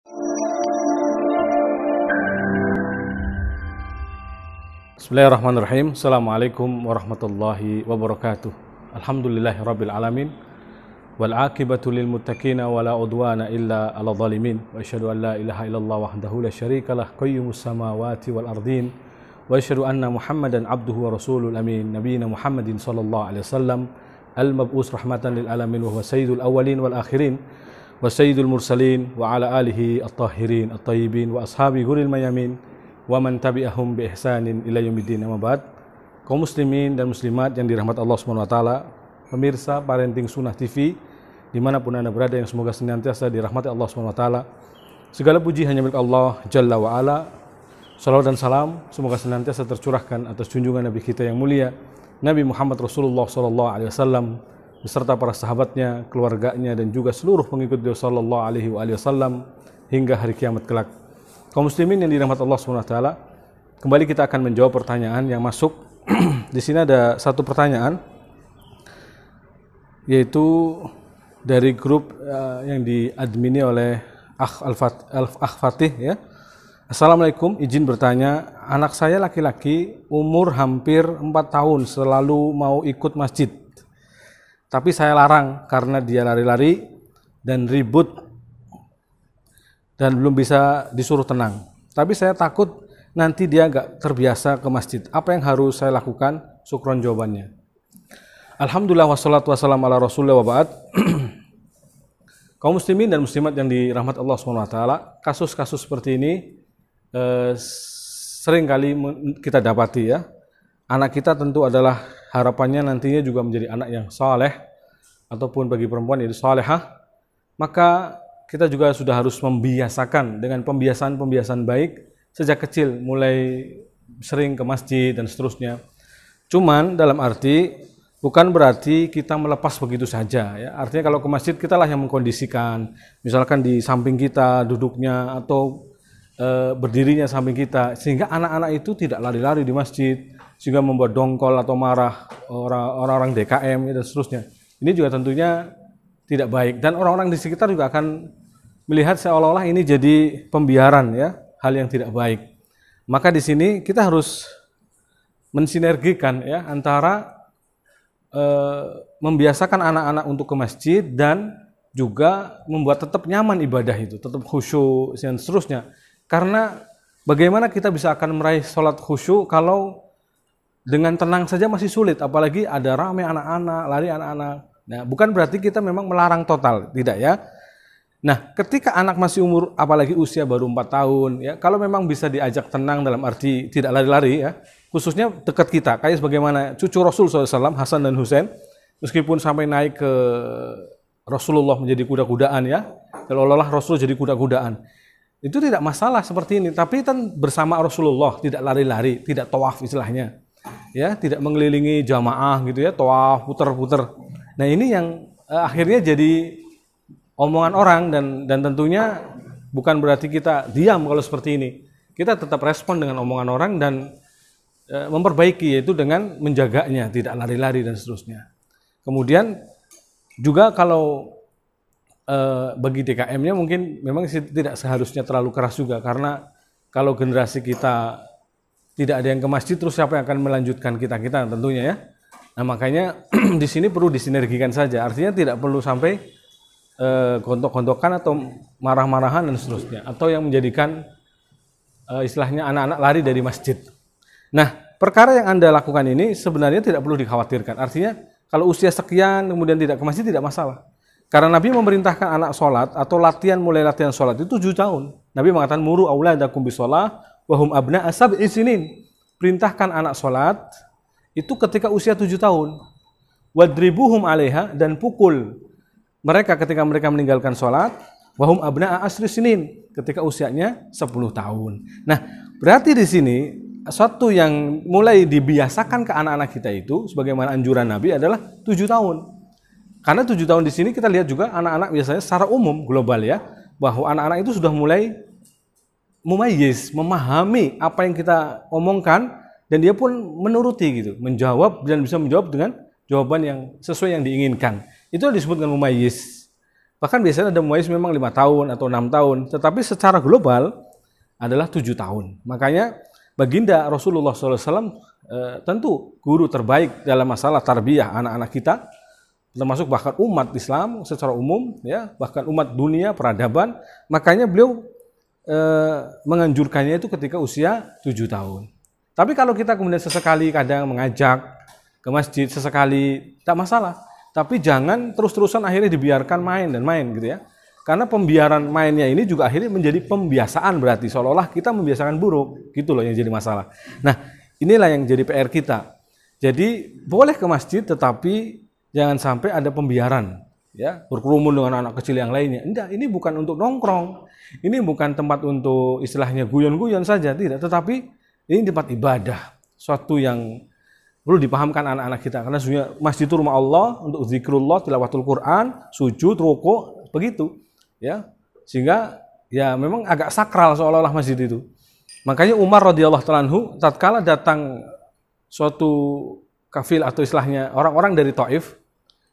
Bismillahirrahmanirrahim. Assalamualaikum warahmatullahi wabarakatuh. Alhamdulillahirabbil alamin. Wal aqibatu lil muttaqina wala udwana illa 'alal zalimin. Wa asyhadu an la ilaha illallah wahdahu la syarikalah qayyumus samawati wal ardin. Wa asyhadu anna Muhammadan abduhu wa rasulul amin. Nabiyina Muhammadin sallallahu alaihi wasallam al-mab'us rahmatan lil alamin wa huwa sayyidul awwalin wal akhirin wa sayyidul mursalin wa ala alihi at-tahirin at-tayyibin wa ashabi ghuril mayamin wa man tabi'ahum bi ihsanin ila yaumiddin. Amma ba'd. Kaum muslimin dan muslimat yang dirahmati Allah Subhanahu wa taala, pemirsa Parenting Sunnah TV dimanapun Anda berada, yang semoga senantiasa dirahmati Allah Subhanahu wa taala. Segala puji hanya milik Allah Jalla wa ala. Salawat dan salam semoga senantiasa tercurahkan atas junjungan Nabi kita yang mulia, Nabi Muhammad Rasulullah sallallahu alaihi wasallam, beserta para sahabatnya, keluarganya, dan juga seluruh pengikut Beliau sallallahu alaihi wasallam hingga hari kiamat kelak. Kaum muslimin yang dirahmati Allah Subhanahu wa taala, kembali kita akan menjawab pertanyaan yang masuk. Di sini ada satu pertanyaan, yaitu dari grup yang diadmini oleh Akh Fatih ya. Assalamualaikum, izin bertanya, anak saya laki-laki umur hampir 4 tahun selalu mau ikut masjid. Tapi saya larang karena dia lari-lari dan ribut dan belum bisa disuruh tenang. Tapi saya takut nanti dia nggak terbiasa ke masjid. Apa yang harus saya lakukan? Syukron jawabannya. Alhamdulillah wassalatu wassalamu ala rasulillah wa ba'd. Kaum muslimin dan muslimat yang dirahmati Allah SWT, kasus-kasus seperti ini sering kali kita dapati ya. Anak kita tentu adalah harapannya nantinya juga menjadi anak yang saleh, ataupun bagi perempuan itu salehah. Maka kita juga sudah harus membiasakan dengan pembiasaan baik sejak kecil, mulai sering ke masjid dan seterusnya. Cuman dalam arti bukan berarti kita melepas begitu saja ya. Artinya kalau ke masjid kitalah yang mengkondisikan, misalkan di samping kita duduknya atau berdirinya samping kita, sehingga anak-anak itu tidak lari-lari di masjid sehingga membuat dongkol atau marah orang-orang DKM dan seterusnya. Ini juga tentunya tidak baik, dan orang-orang di sekitar juga akan melihat seolah-olah ini jadi pembiaran ya, hal yang tidak baik. Maka di sini kita harus mensinergikan ya antara membiasakan anak-anak untuk ke masjid dan juga membuat tetap nyaman ibadah itu, tetap khusyuk dan seterusnya. Karena bagaimana kita bisa akan meraih sholat khusyuk kalau dengan tenang saja masih sulit, apalagi ada ramai anak-anak, lari anak-anak. Nah, bukan berarti kita memang melarang total, tidak ya. Nah, ketika anak masih umur, apalagi usia baru 4 tahun, ya, kalau memang bisa diajak tenang dalam arti tidak lari-lari ya, khususnya dekat kita, kayak sebagaimana cucu Rasul SAW, Hasan dan Husain, meskipun sampai naik ke Rasulullah menjadi kuda-kudaan ya, seolah-olah Rasul jadi kuda-kudaan, itu tidak masalah seperti ini, tapi kan bersama Rasulullah, tidak lari-lari, tidak tawaf istilahnya, ya, tidak mengelilingi jamaah gitu ya, tawaf, puter-puter. Nah, ini yang akhirnya jadi omongan orang, dan tentunya bukan berarti kita diam kalau seperti ini. Kita tetap respon dengan omongan orang dan memperbaiki, yaitu dengan menjaganya, tidak lari-lari dan seterusnya. Kemudian juga kalau bagi DKM-nya mungkin memang tidak seharusnya terlalu keras juga, karena kalau generasi kita tidak ada yang ke masjid, terus siapa yang akan melanjutkan kita tentunya ya. Nah, makanya di sini perlu disinergikan saja. Artinya tidak perlu sampai gontok-gontokan atau marah-marahan dan seterusnya, atau yang menjadikan istilahnya anak-anak lari dari masjid. Nah, perkara yang Anda lakukan ini sebenarnya tidak perlu dikhawatirkan. Artinya kalau usia sekian kemudian tidak ke masjid tidak masalah. Karena Nabi memerintahkan anak sholat atau mulai latihan sholat itu 7 tahun. Nabi mengatakan muru auladakum bisolah wa hum abna'a sab'i sinin. Perintahkan anak sholat itu ketika usia 7 tahun. Wadribuhum 'alaiha, dan pukul mereka ketika mereka meninggalkan sholat, wahum abna'a asri sinin, ketika usianya 10 tahun. Nah, berarti di sini satu yang mulai dibiasakan ke anak-anak kita itu, sebagaimana anjuran Nabi, adalah 7 tahun. Karena 7 tahun di sini kita lihat juga anak-anak biasanya secara umum global ya, bahwa anak-anak itu sudah mulai mumayyiz, memahami apa yang kita omongkan, dan dia pun menuruti gitu, menjawab dan bisa menjawab dengan jawaban yang sesuai yang diinginkan. Itu disebut dengan mumayyiz. Bahkan biasanya ada mumayyiz memang 5 tahun atau 6 tahun, tetapi secara global adalah 7 tahun. Makanya baginda Rasulullah SAW tentu guru terbaik dalam masalah tarbiyah anak-anak kita, termasuk bahkan umat Islam secara umum, ya, bahkan umat dunia peradaban. Makanya beliau menganjurkannya itu ketika usia 7 tahun. Tapi kalau kita kemudian sesekali kadang mengajak ke masjid, sesekali tak masalah. Tapi jangan terus-terusan akhirnya dibiarkan main dan main gitu ya. Karena pembiaran mainnya ini juga akhirnya menjadi pembiasaan, berarti seolah-olah kita membiasakan buruk. Gitu loh yang jadi masalah. Nah, inilah yang jadi PR kita. Jadi boleh ke masjid tetapi jangan sampai ada pembiaran, ya, berkerumun dengan anak kecil yang lainnya. Enggak, ini bukan untuk nongkrong. Ini bukan tempat untuk istilahnya guyon-guyon saja, tidak, tetapi ini tempat ibadah. Suatu yang perlu dipahamkan anak-anak kita, karena sebenarnya masjid itu rumah Allah untuk zikrullah, tilawatul Quran, sujud, rukuk, begitu, ya. Sehingga ya memang agak sakral seolah-olah masjid itu. Makanya Umar radhiyallahu ta'ala anhu tatkala datang suatu kafil atau istilahnya orang-orang dari Taif,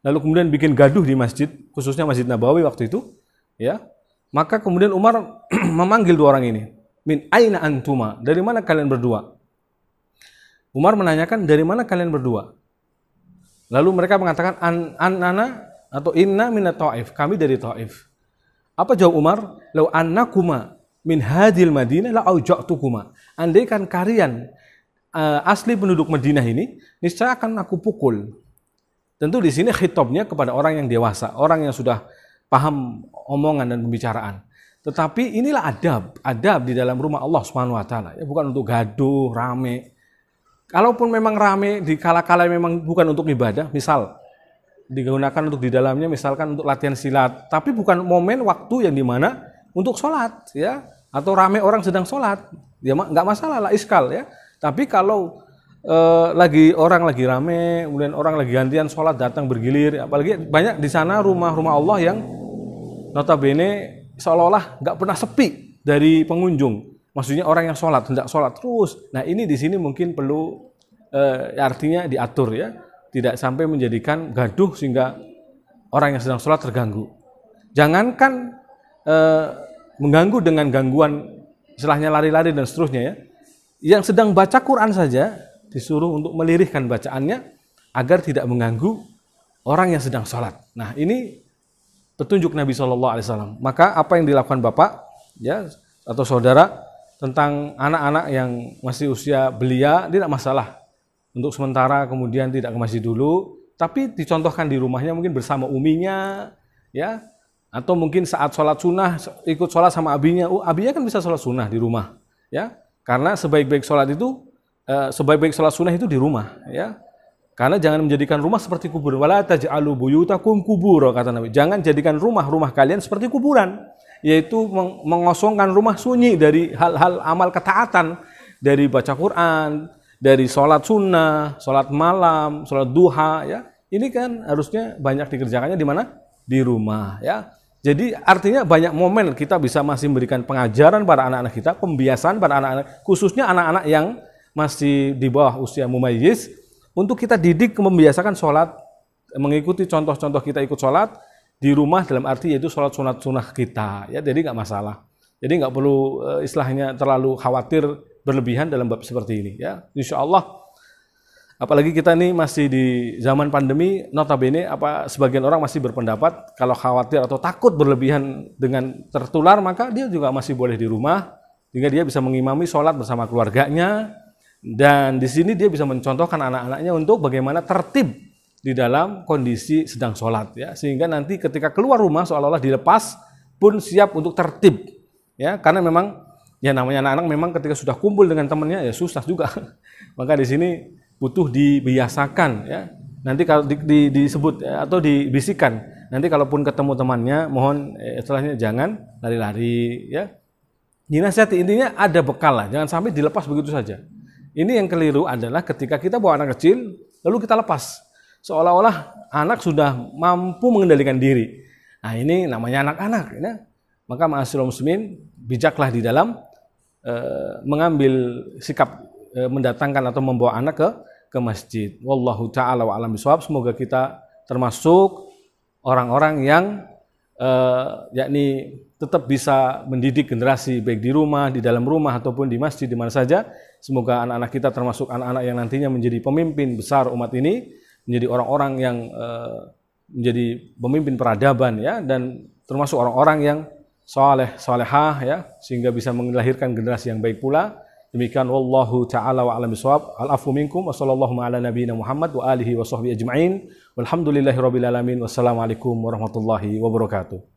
lalu kemudian bikin gaduh di masjid, khususnya Masjid Nabawi waktu itu, ya. Maka kemudian Umar memanggil 2 orang ini. Min aina antuma? Dari mana kalian berdua? Umar menanyakan, dari mana kalian berdua? Lalu mereka mengatakan, an-ana atau inna minat Taif, kami dari Taif. Apa jawab Umar? Lau annakuma min hadil Madinah la auja'tukuma. Andaikan kalian asli penduduk Madinah ini, niscaya akan aku pukul. Tentu di sini khitabnya kepada orang yang dewasa, orang yang sudah paham omongan dan pembicaraan. Tetapi inilah adab di dalam rumah Allah Subhanahu wa taala. Ya, bukan untuk gaduh, rame. Kalaupun memang rame di kala-kala memang bukan untuk ibadah, misal digunakan untuk di dalamnya misalkan untuk latihan silat, tapi bukan momen waktu yang dimana untuk sholat, ya, atau rame orang sedang sholat, ya nggak masalah lah, iskal, ya. Tapi kalau orang lagi rame, kemudian orang lagi gantian sholat datang bergilir, apalagi banyak di sana rumah-rumah Allah yang notabene seolah-olah nggak pernah sepi dari pengunjung. Maksudnya orang yang sholat, hendak sholat terus. Nah ini di sini mungkin perlu artinya diatur, ya, tidak sampai menjadikan gaduh sehingga orang yang sedang sholat terganggu. Jangankan mengganggu dengan gangguan istilahnya lari-lari dan seterusnya, ya. Yang sedang baca Quran saja disuruh untuk melirihkan bacaannya agar tidak mengganggu orang yang sedang sholat. Nah ini petunjuk Nabi SAW. Maka apa yang dilakukan Bapak, ya, atau saudara tentang anak-anak yang masih usia belia, tidak masalah. Untuk sementara kemudian tidak ke masjid dulu, tapi dicontohkan di rumahnya mungkin bersama uminya, ya, atau mungkin saat sholat sunnah ikut sholat sama abinya. Abinya kan bisa sholat sunnah di rumah, ya, karena sebaik-baik sholat itu sebaik-baik sholat sunnah itu di rumah, ya. Karena jangan menjadikan rumah seperti kubur. Wala taj'alu buyutakum kubura, kata Nabi. Jangan jadikan rumah-rumah kalian seperti kuburan, yaitu mengosongkan rumah sunyi dari hal-hal amal ketaatan, dari baca Quran, dari sholat sunnah, sholat malam, sholat duha, ya. Ini kan harusnya banyak dikerjakannya di mana? Di rumah, ya. Jadi artinya banyak momen kita bisa masih memberikan pengajaran pada anak-anak kita, pembiasaan pada anak-anak, khususnya anak-anak yang masih di bawah usia mumayyiz, untuk kita didik membiasakan sholat, mengikuti contoh-contoh kita ikut sholat di rumah dalam arti yaitu sholat sunat sunnah kita, ya. Jadi nggak masalah. Jadi nggak perlu istilahnya terlalu khawatir berlebihan dalam bab seperti ini, ya. Insya Allah, apalagi kita ini masih di zaman pandemi, notabene sebagian orang masih berpendapat kalau khawatir atau takut berlebihan dengan tertular, maka dia juga masih boleh di rumah, sehingga dia bisa mengimami sholat bersama keluarganya. Dan di sini dia bisa mencontohkan anak-anaknya untuk bagaimana tertib di dalam kondisi sedang sholat, ya, sehingga nanti ketika keluar rumah seolah-olah dilepas pun siap untuk tertib, ya, karena memang ya namanya anak-anak memang ketika sudah kumpul dengan temannya ya susah juga. Maka di sini butuh dibiasakan, ya. Nanti kalau disebut atau dibisikkan, nanti kalaupun ketemu temannya mohon istilahnya jangan lari-lari, ya. Dinasihati, intinya ada bekal lah, jangan sampai dilepas begitu saja. Ini yang keliru adalah ketika kita bawa anak kecil, lalu kita lepas. Seolah-olah anak sudah mampu mengendalikan diri. Nah ini namanya anak-anak. Ya. Maka ma'asyiral muslimin, bijaklah di dalam mengambil sikap mendatangkan atau membawa anak ke masjid. Wallahu ta'ala wa alam bisawab. Semoga kita termasuk orang-orang yang yakni tetap bisa mendidik generasi baik di rumah, di dalam rumah ataupun di masjid di mana saja. Semoga anak-anak kita termasuk anak-anak yang nantinya menjadi pemimpin besar umat ini, menjadi orang-orang yang menjadi pemimpin peradaban ya, dan termasuk orang-orang yang saleh salehah ya, sehingga bisa melahirkan generasi yang baik pula. Demikian wallahu taala wa a'lam bishawab. Al-afu minkum wa sallallahu ala nabiyyina Muhammad wa alihi wa sahbihi ajma'in. Walhamdulillahirabbil alamin. Wassalamualaikum warahmatullahi wabarakatuh.